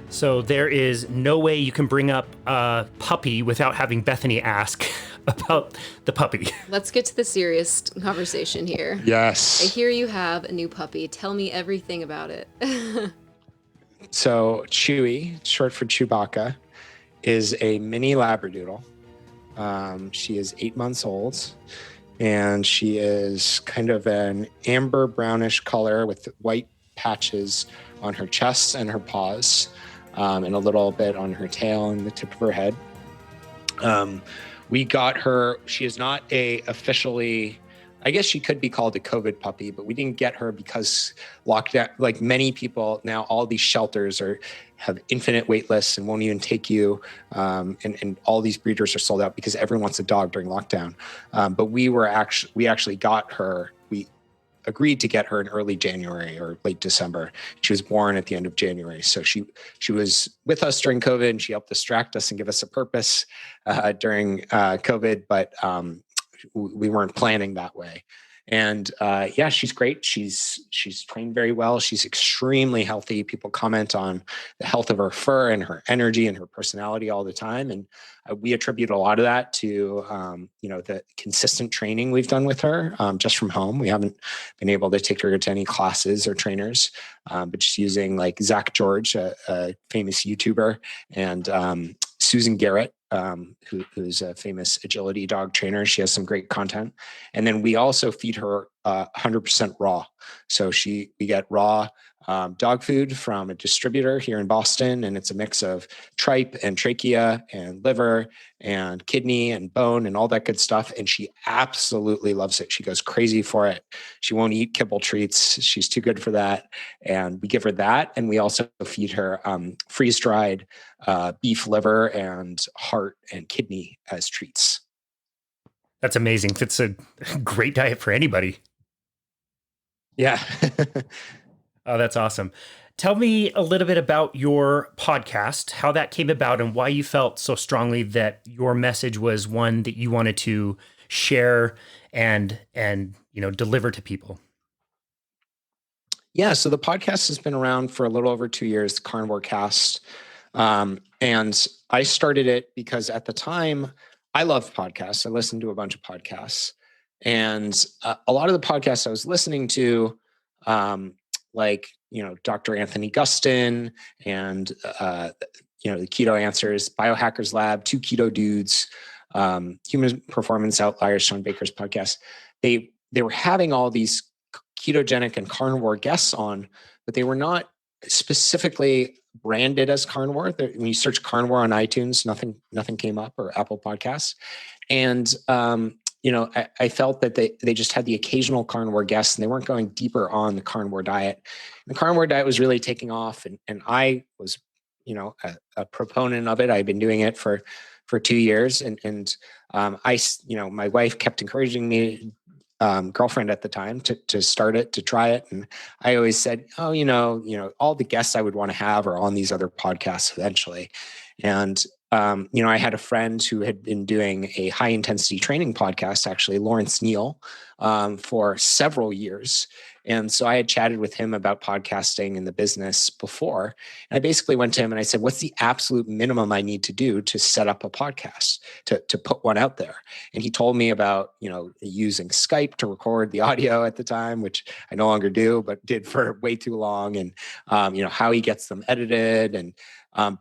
So there is no way you can bring up a puppy without having Bethany ask about the puppy. Let's get to the serious conversation here. Yes. I hear you have a new puppy. Tell me everything about it. So Chewy, short for Chewbacca, is a mini Labradoodle. She is 8 months old, and she is kind of an amber brownish color with white patches on her chest and her paws, and a little bit on her tail and the tip of her head. We got her. She is not officially, I guess she could be called a COVID puppy, but we didn't get her because lockdown, like many people now, all these shelters have infinite wait lists and won't even take you. And all these breeders are sold out because everyone wants a dog during lockdown. But we actually got her. We agreed to get her in early January or late December. She was born at the end of January. So she was with us during COVID, and she helped distract us and give us a purpose during COVID. But we weren't planning that way. And yeah, she's great. She's trained very well. She's extremely healthy. People comment on the health of her fur and her energy and her personality all the time. And we attribute a lot of that to, the consistent training we've done with her just from home. We haven't been able to take her to any classes or trainers, but just using like Zach George, a famous YouTuber, and Susan Garrett, who's a famous agility dog trainer. She has some great content. And then we also feed her 100% raw. So we get raw dog food from a distributor here in Boston. And it's a mix of tripe and trachea and liver and kidney and bone and all that good stuff. And she absolutely loves it. She goes crazy for it. She won't eat kibble treats. She's too good for that. And we give her that. And we also feed her freeze-dried beef liver and heart and kidney as treats. That's amazing. It's a great diet for anybody. Yeah. Oh, that's awesome. Tell me a little bit about your podcast, how that came about, and why you felt so strongly that your message was one that you wanted to share and deliver to people. Yeah, so the podcast has been around for a little over 2 years, the Carnivore Cast. And I started it because at the time, I loved podcasts. I listened to a bunch of podcasts. And a lot of the podcasts I was listening to, Dr. Anthony Gustin and, the Keto Answers, Biohackers Lab, Two Keto Dudes, Human Performance Outliers, Sean Baker's podcast. They were having all these ketogenic and carnivore guests on, but they were not specifically branded as carnivore. When you search carnivore on iTunes, nothing came up, or Apple Podcasts. And, I felt that they just had the occasional carnivore guests, and they weren't going deeper on the carnivore diet. And the carnivore diet was really taking off. And I was, a proponent of it. I've been doing it for 2 years. And my wife kept encouraging me, girlfriend at the time, to start it, to try it. And I always said, all the guests I would want to have are on these other podcasts eventually. And, I had a friend who had been doing a high intensity training podcast, actually, Lawrence Neal, for several years. And so I had chatted with him about podcasting in the business before. And I basically went to him and I said, what's the absolute minimum I need to do to set up a podcast, to put one out there? And he told me about, using Skype to record the audio at the time, which I no longer do, but did for way too long. And, how he gets them edited. And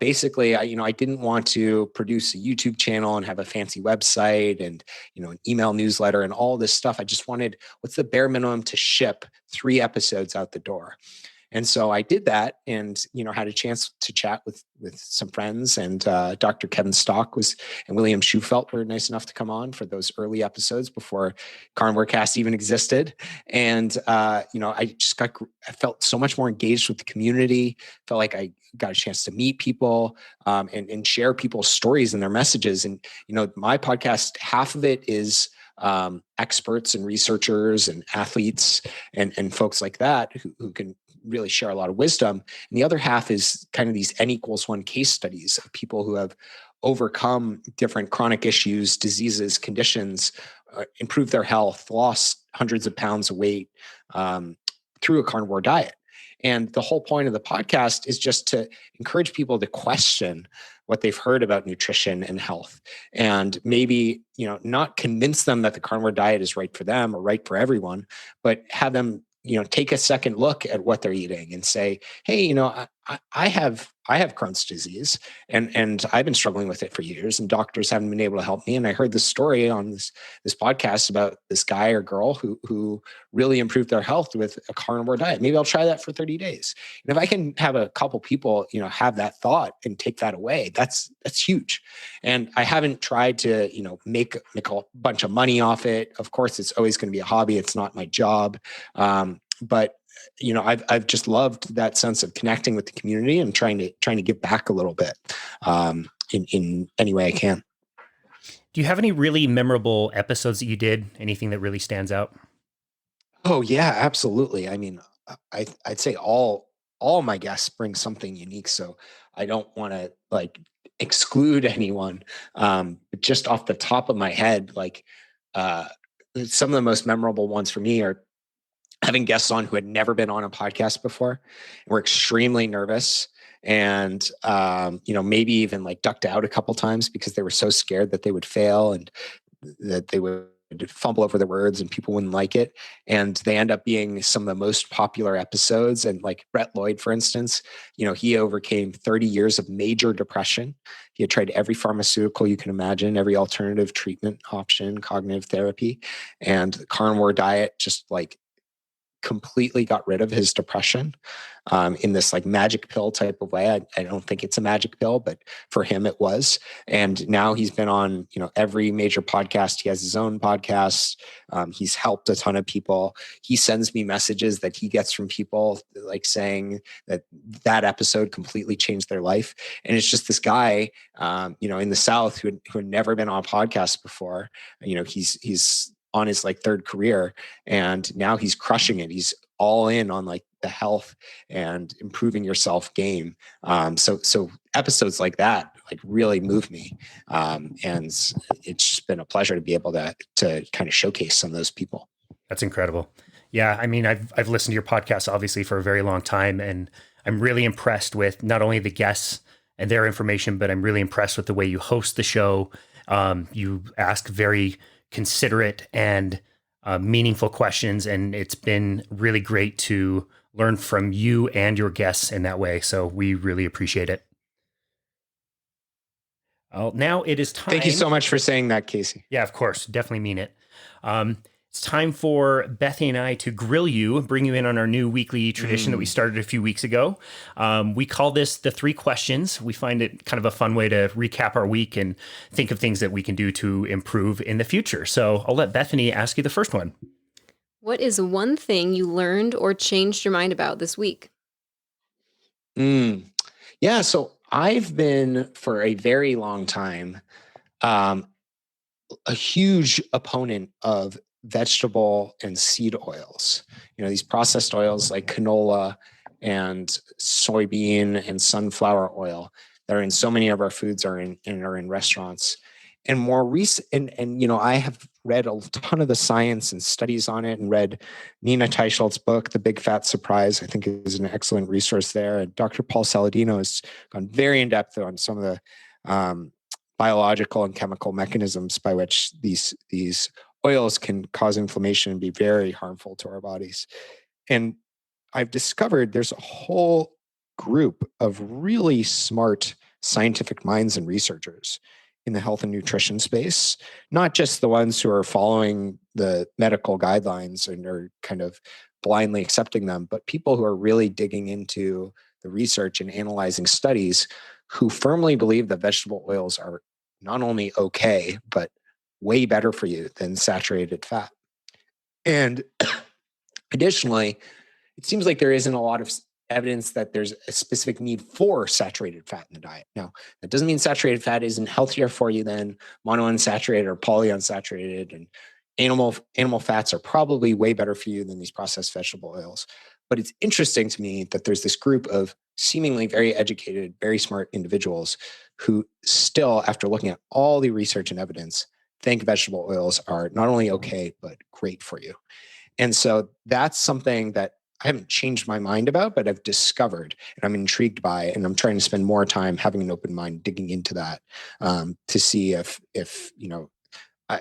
basically, I didn't want to produce a YouTube channel and have a fancy website and, an email newsletter and all this stuff. I just wanted, what's the bare minimum to ship 3 episodes out the door? And so I did that, and, had a chance to chat with some friends, and Dr. Kevin Stock and William Schufelt were nice enough to come on for those early episodes before Carnivore Cast even existed. And, I felt so much more engaged with the community, felt like I got a chance to meet people and share people's stories and their messages. And, my podcast, half of it is experts and researchers and athletes and folks like that who can really share a lot of wisdom. And the other half is kind of these N=1 case studies of people who have overcome different chronic issues, diseases, conditions, improved their health, lost hundreds of pounds of weight through a carnivore diet. And the whole point of the podcast is just to encourage people to question what they've heard about nutrition and health, and maybe, not convince them that the carnivore diet is right for them or right for everyone, but have them, take a second look at what they're eating and say, hey, I have Crohn's disease, and I've been struggling with it for years, and doctors haven't been able to help me. And I heard this story on this podcast about this guy or girl who really improved their health with a carnivore diet. Maybe I'll try that for 30 days. And if I can have a couple people, have that thought and take that away, that's huge. And I haven't tried to, make a bunch of money off it. Of course, it's always going to be a hobby. It's not my job, but I've just loved that sense of connecting with the community and trying to give back a little bit in any way I can. Do you have any really memorable episodes that you did? Anything that really stands out? Oh yeah, absolutely. I mean, I'd say all my guests bring something unique, so I don't want to exclude anyone. But just off the top of my head, some of the most memorable ones for me are having guests on who had never been on a podcast before and were extremely nervous and, maybe even ducked out a couple times because they were so scared that they would fail and that they would fumble over their words and people wouldn't like it. And they end up being some of the most popular episodes. And Brett Lloyd, for instance, he overcame 30 years of major depression. He had tried every pharmaceutical you can imagine, every alternative treatment option, cognitive therapy, and the carnivore diet just completely got rid of his depression in this magic pill type of way. I don't think it's a magic pill, but for him it was. And now he's been on, every major podcast. He has his own podcast. He's helped a ton of people. He sends me messages that he gets from people saying that episode completely changed their life. And it's just this guy, in the South who had never been on a podcast before. He's on his third career, and now he's crushing it. He's all in on the health and improving yourself game. So episodes like that really move me. And it's just been a pleasure to be able to kind of showcase some of those people. That's incredible. Yeah. I mean, I've listened to your podcast obviously for a very long time, and I'm really impressed with not only the guests and their information, but I'm really impressed with the way you host the show. You ask very considerate and meaningful questions, and it's been really great to learn from you and your guests in that way. So we really appreciate it. Now it is time. Thank you so much for saying that, Casey. Yeah, of course. Definitely mean it. It's time for Bethany and I to grill you, bring you in on our new weekly tradition that we started a few weeks ago. We call this the 3 questions. We find it kind of a fun way to recap our week and think of things that we can do to improve in the future. So I'll let Bethany ask you the first one. What is one thing you learned or changed your mind about this week? Yeah, so I've been for a very long time a huge opponent of vegetable and seed oils. These processed oils like canola and soybean and sunflower oil that are in so many of our foods are in restaurants. And more recent, and I have read a ton of the science and studies on it, and read Nina Teicholz's book, The Big Fat Surprise. I think is an excellent resource there. And Dr. Paul Saladino has gone very in depth on some of the biological and chemical mechanisms by which these oils can cause inflammation and be very harmful to our bodies. And I've discovered there's a whole group of really smart scientific minds and researchers in the health and nutrition space, not just the ones who are following the medical guidelines and are kind of blindly accepting them, but people who are really digging into the research and analyzing studies, who firmly believe that vegetable oils are not only okay, but way better for you than saturated fat. And additionally, it seems like there isn't a lot of evidence that there's a specific need for saturated fat in the diet. Now, that doesn't mean saturated fat isn't healthier for you than monounsaturated or polyunsaturated, and animal fats are probably way better for you than these processed vegetable oils. But it's interesting to me that there's this group of seemingly very educated, very smart individuals who still, after looking at all the research and evidence, think vegetable oils are not only okay, but great for you. And so that's something that I haven't changed my mind about, but I've discovered and I'm intrigued by, and I'm trying to spend more time having an open mind, digging into that to see if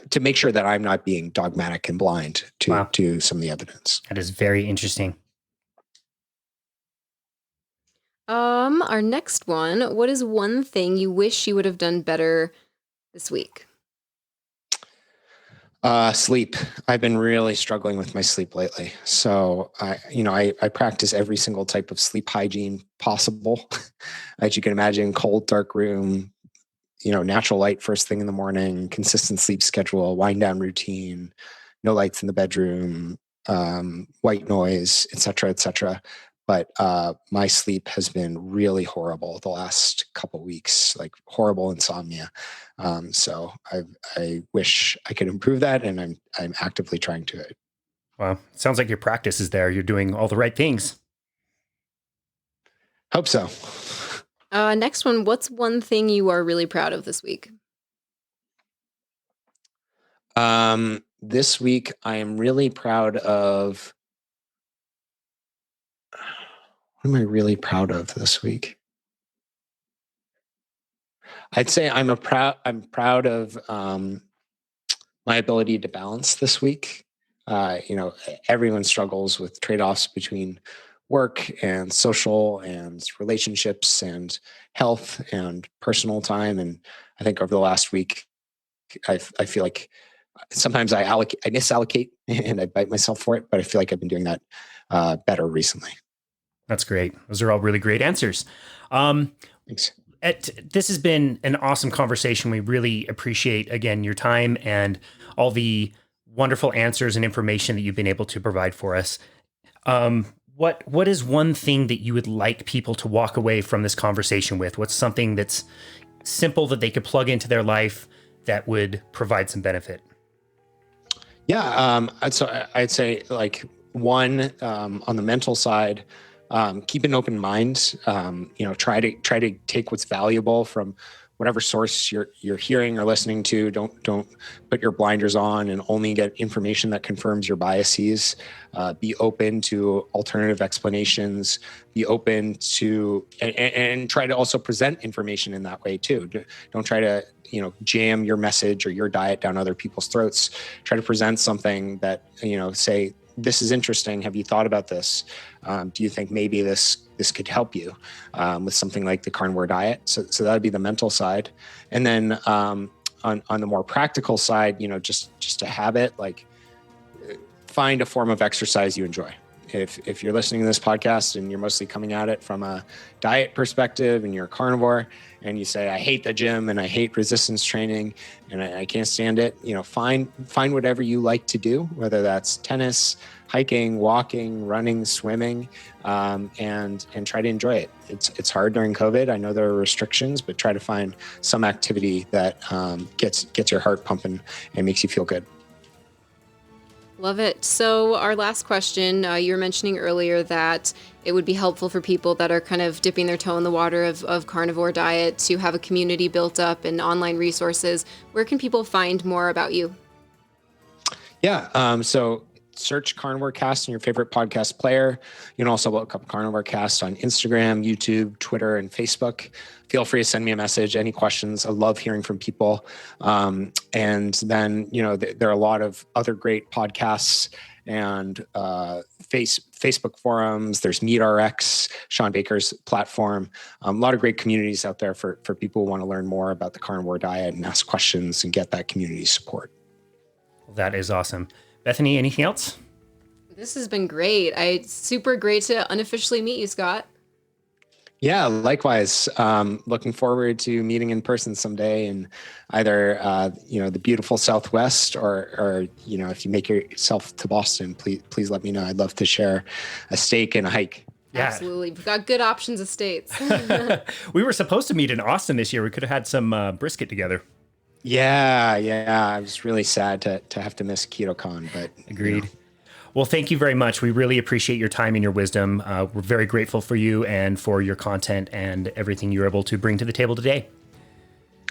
to make sure that I'm not being dogmatic and blind to some of the evidence. That is very interesting. Our next one, what is one thing you wish you would have done better this week? Sleep. I've been really struggling with my sleep lately. So I practice every single type of sleep hygiene possible. As you can imagine, cold, dark room, natural light first thing in the morning, consistent sleep schedule, wind down routine, no lights in the bedroom, white noise, et cetera, et cetera. But my sleep has been really horrible the last couple weeks, like horrible insomnia. So I wish I could improve that, and I'm actively trying to. Wow. Sounds like your practice is there. You're doing all the right things. Hope so. Next one, what's one thing you are really proud of this week? This week, I am really proud of. What am I really proud of this week? I'd say I'm proud of my ability to balance this week. Everyone struggles with trade-offs between work and social and relationships and health and personal time. And I think over the last week, I feel like sometimes I misallocate and I bite myself for it, but I feel like I've been doing that better recently. That's great. Those are all really great answers. Thanks. This has been an awesome conversation. We really appreciate, again, your time and all the wonderful answers and information that you've been able to provide for us. What is one thing that you would like people to walk away from this conversation with? What's something that's simple that they could plug into their life that would provide some benefit? Yeah, I'd say like one, on the mental side, keep an open mind. Try to take what's valuable from whatever source you're hearing or listening to. Don't put your blinders on and only get information that confirms your biases. Be open to alternative explanations. Be open to and try to also present information in that way too. Don't try to jam your message or your diet down other people's throats. Try to present something that say, this is interesting. Have you thought about this? Do you think maybe this could help you with something like the carnivore diet? So that would be the mental side. And then on the more practical side, just a habit, like find a form of exercise you enjoy. If you're listening to this podcast and you're mostly coming at it from a diet perspective and you're a carnivore and you say, I hate the gym and I hate resistance training and I can't stand it, find whatever you like to do, whether that's tennis, hiking, walking, running, swimming, and try to enjoy it. It's hard during COVID. I know there are restrictions, but try to find some activity that gets your heart pumping and makes you feel good. Love it. So our last question, you were mentioning earlier that it would be helpful for people that are kind of dipping their toe in the water of carnivore diet to have a community built up and online resources. Where can people find more about you? Yeah. So search Carnivore Cast in your favorite podcast player. You can also look up Carnivore Cast on Instagram, YouTube, Twitter, and Facebook. Feel free to send me a message, any questions. I love hearing from people. And then, there are a lot of other great podcasts and Facebook forums. There's MeatRx, Sean Baker's platform. A lot of great communities out there for people who want to learn more about the carnivore diet and ask questions and get that community support. That is awesome. Bethany, anything else? This has been great. It's super great to unofficially meet you, Scott. Yeah, likewise. Looking forward to meeting in person someday in either, the beautiful Southwest or if you make yourself to Boston, please let me know. I'd love to share a steak and a hike. Yeah. Absolutely. We've got good options of states. We were supposed to meet in Austin this year. We could have had some brisket together. Yeah. I was really sad to have to miss KetoCon, but agreed. Well, thank you very much. We really appreciate your time and your wisdom. We're very grateful for you and for your content and everything you're able to bring to the table today.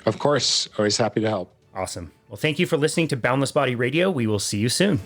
Of course. Always happy to help. Awesome. Well, thank you for listening to Boundless Body Radio. We will see you soon.